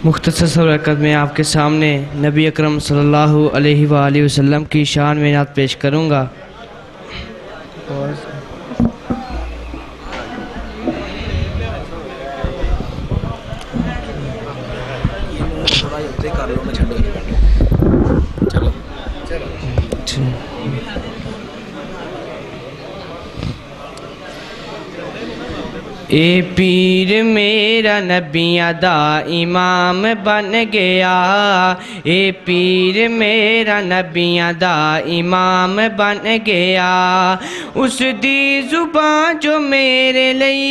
مختصر سا برکت میں آپ کے سامنے نبی اکرم صلی اللہ علیہ وآلہ وسلم کی شان میں نعت پیش کروں گا۔ اے پیر میرا نبیاں دا امام بن گیا، اے پیر میرا نبیاں دا امام بن گیا، اس دی زبان جو میرے لئی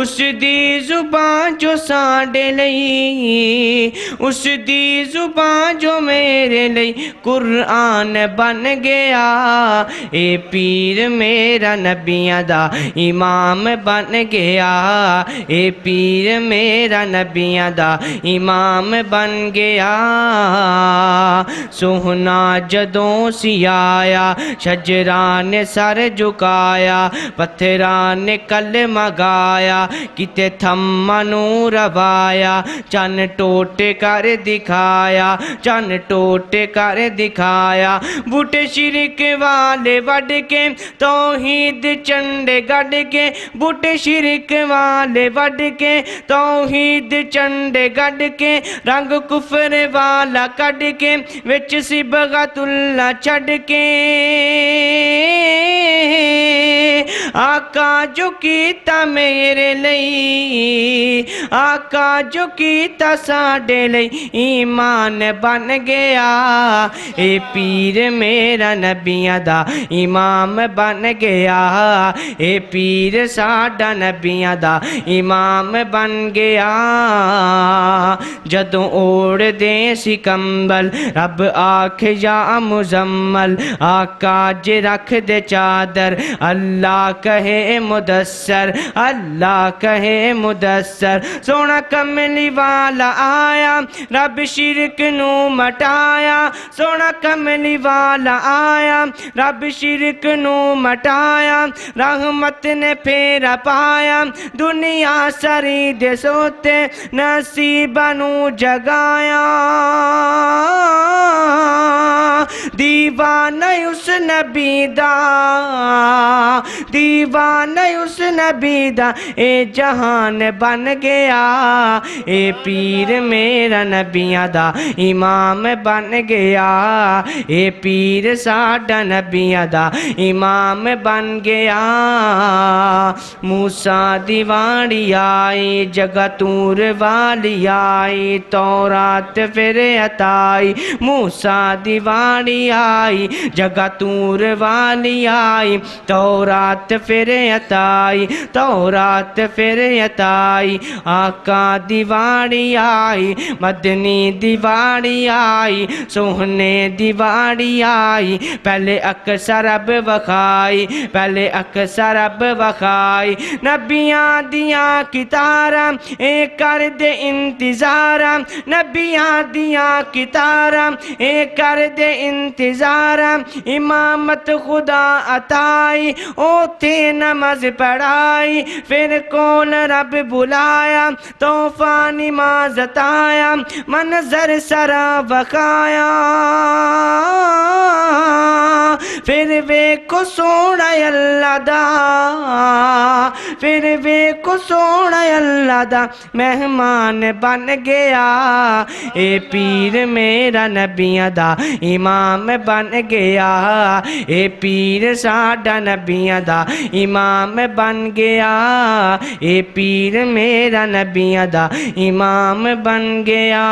اس دی زبان جو ساڈے لئی، اس دی زبان جو میرے لئی قرآن بن گیا، اے پیر میرا نبیاں دا امام بن گیا، اے پیر میرا نبیاں دا امام بن گیا، سوہنا جدوں سی آیا شجران نے سر جھکایا، پتھران نے کلمہ گایا، کتے تھما نو روایا، چن ٹوٹے کر دکھایا، چن ٹوٹے کر دکھایا، بوٹے شرک والے وڈ کے توحید چنڈے گڈ کے، بوٹے شرک والے وڈ کے توحید چنڈے گڈ کے، رنگ کفر والا کڈ کے وچ صبغت اللہ چھڈ کے، آقا جو کیتا میرے لئی، آقا جو کیتا ساڈے لئی ایمان بن گیا، اے پیر میرا نبیاں دا امام بن گیا، اے پیر ساڈا نبیاں دا امام بن گیا، جدوں اوڑ دے سی کمبل رب آکھے یا مزمل، آقا جے رکھ دے چادر اللہ کہے مدثر، اللہ کہے مدثر، سونا کملی والا آیا رب شرک نو مٹایا، سونا کملی والا آیا رب شرک نو مٹایا، رحمت نے پھیرا پایا دنیا سری دے سوتے نصیبہ نو جگایا، دیوانہ اس نبی دا، دیوانہ اس نبی دا اے جہان بن گیا، اے پیر میرا نبیاں دا امام بن گیا، اے پیر ساڈا نبیاں دا امام بن گیا، موسیٰ دی واری آئی جگہ تور والی آئی، تورات پھر عطائی، موسیٰ دی واری آئی جگہ تور والی آئی، تورات پھر عطائی، تورات پھر عطائی، آقا دیواری آئی، مدنی دیواری آئی، سوہنے دیواری آئی، پہلے اکثر اب وکھائی، پہلے اکثر اب وکھائی، نبیاں دیاں کتاراں اے کر دے انتظاراں، نبیاں دیاں کتاراں اے کر دے انتظاراں، امامت خدا عطائی اوتھے نماز پڑھائی، پھر کون رب بلایا تحفہ نماز عطایا، منظر سرا وکھایا، پھر ویکھو سونا اللہ دا، پھر ویکھو سونا اللہ دا مہمان بن گیا، اے پیر میرا نبیاں دا امام بن گیا، اے پیر ساڈا نبیاں دا امام بن گیا، اے پیر میرا نبیاں دا امام بن گیا۔